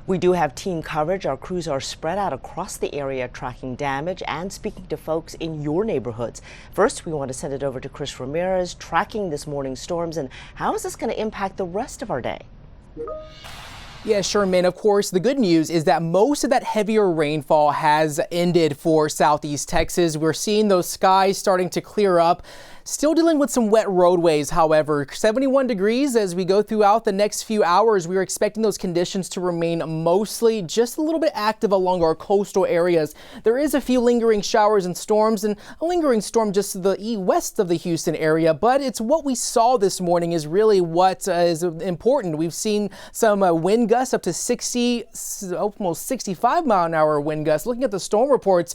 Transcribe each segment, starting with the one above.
We do have team coverage. Our crews are spread out across the area tracking damage and speaking to folks in your neighborhoods. First, we want to send it over to Chris Ramirez tracking this morning's storms and how is this going to impact the rest of our day? Yeah, Sherman, of course, the good news is that most of that heavier rainfall has ended for southeast Texas. We're seeing those skies starting to clear up. Still dealing with some wet roadways, however. 71 degrees as we go throughout the next few hours. We're expecting those conditions to remain mostly just a little bit active along our coastal areas. There is a few lingering showers and storms and a lingering storm just to the west of the Houston area, but it's what we saw this morning is really what is important. We've seen some wind gusts up to 60, almost 65 mile an hour wind gusts. Looking at the storm reports,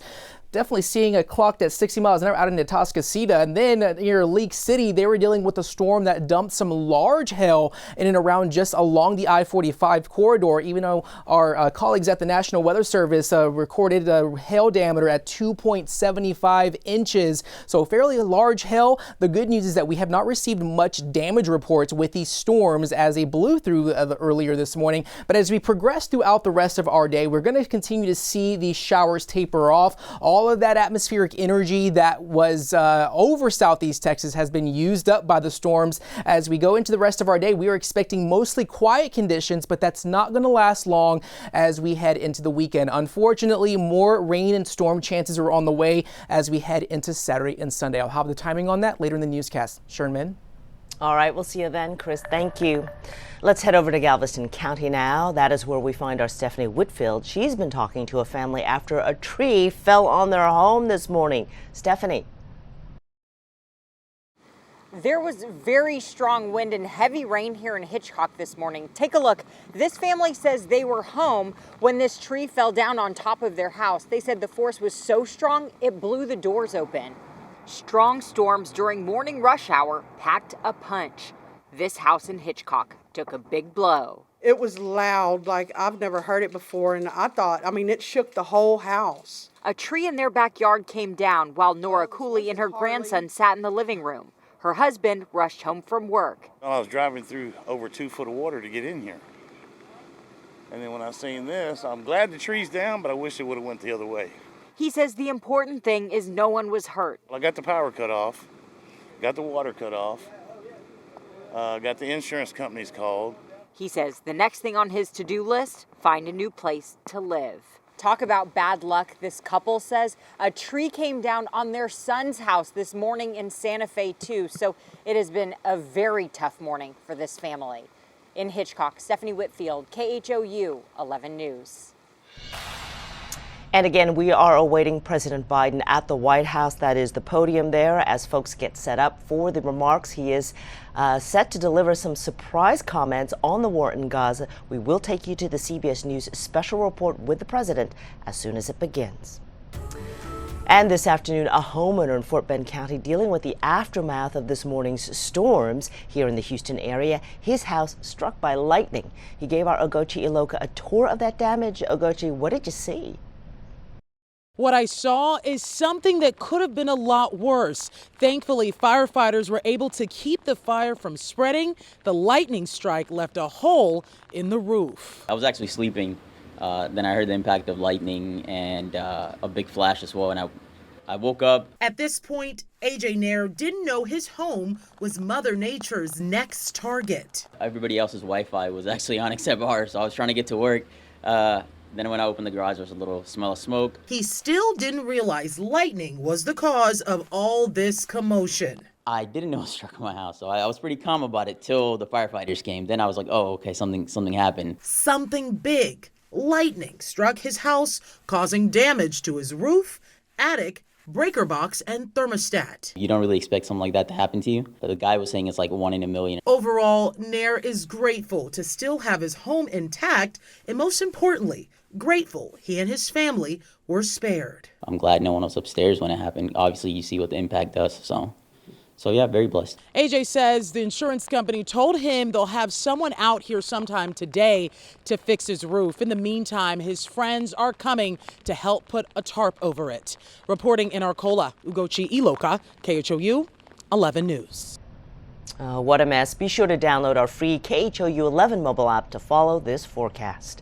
definitely seeing a clocked at 60 miles an hour out in Atascocita. And then near Leak City, they were dealing with a storm that dumped some large hail in and around just along the I-45 corridor, even though our colleagues at the National Weather Service recorded a hail diameter at 2.75 inches. So fairly large hail. The good news is that we have not received much damage reports with these storms as they blew through earlier this morning. But as we progress throughout the rest of our day, we're going to continue to see these showers taper off. All of that atmospheric energy that was over southeast Texas has been used up by the storms. As we go into the rest of our day, we are expecting mostly quiet conditions, but that's not going to last long as we head into the weekend. Unfortunately, more rain and storm chances are on the way as we head into Saturday and Sunday. I'll have the timing on that later in the newscast. Sherman. All right, we'll see you then, Chris. Thank you. Let's head over to Galveston County now. That is where we find our Stephanie Whitfield. She's been talking to a family after a tree fell on their home this morning. Stephanie. There was very strong wind and heavy rain here in Hitchcock this morning. Take a look. This family says they were home when this tree fell down on top of their house. They said the force was so strong it blew the doors open. Strong storms during morning rush hour packed a punch. This house in Hitchcock took a big blow. It was loud, like I've never heard it before, and it shook the whole house. A tree in their backyard came down while Nora Cooley and her grandson sat in the living room. Her husband rushed home from work. Well, I was driving through over 2 foot of water to get in here. And then when I seen this, I'm glad the tree's down, but I wish it would have went the other way. He says the important thing is no one was hurt. Well, I got the power cut off, got the water cut off, got the insurance companies called. He says the next thing on his to-do list, find a new place to live. Talk about bad luck, this couple says. A tree came down on their son's house this morning in Santa Fe, too. So it has been a very tough morning for this family. In Hitchcock, Stephanie Whitfield, KHOU 11 News. And again, we are awaiting President Biden at the White House. That is the podium there as folks get set up for the remarks. He is set to deliver some surprise comments on the war in Gaza. We will take you to the CBS News special report with the president as soon as it begins. And this afternoon, a homeowner in Fort Bend County dealing with the aftermath of this morning's storms here in the Houston area. His house struck by lightning. He gave our Ogochi Iloka a tour of that damage. Ogochi, what did you see? What I saw is something that could have been a lot worse. Thankfully, firefighters were able to keep the fire from spreading. The lightning strike left a hole in the roof. I was actually sleeping. Then I heard the impact of lightning and a big flash as well. And I woke up. At this point, AJ Nair didn't know his home was Mother Nature's next target. Everybody else's Wi-Fi was actually on except ours. So I was trying to get to work. Then when I opened the garage, there was a little smell of smoke. He still didn't realize lightning was the cause of all this commotion. I didn't know it struck my house, so I was pretty calm about it till the firefighters came. Then I was like, oh, okay, something happened. Something big. Lightning struck his house, causing damage to his roof, attic, breaker box, and thermostat. You don't really expect something like that to happen to you. But the guy was saying it's like 1 in a million. Overall, Nair is grateful to still have his home intact, and most importantly, grateful he and his family were spared. I'm glad no one was upstairs when it happened. Obviously, you see what the impact does, so yeah, very blessed. AJ says the insurance company told him they'll have someone out here sometime today to fix his roof. In the meantime, his friends are coming to help put a tarp over it. Reporting in Arcola, Ugochi Iloka, KHOU 11 News. What a mess. Be sure to download our free KHOU 11 mobile app to follow this forecast.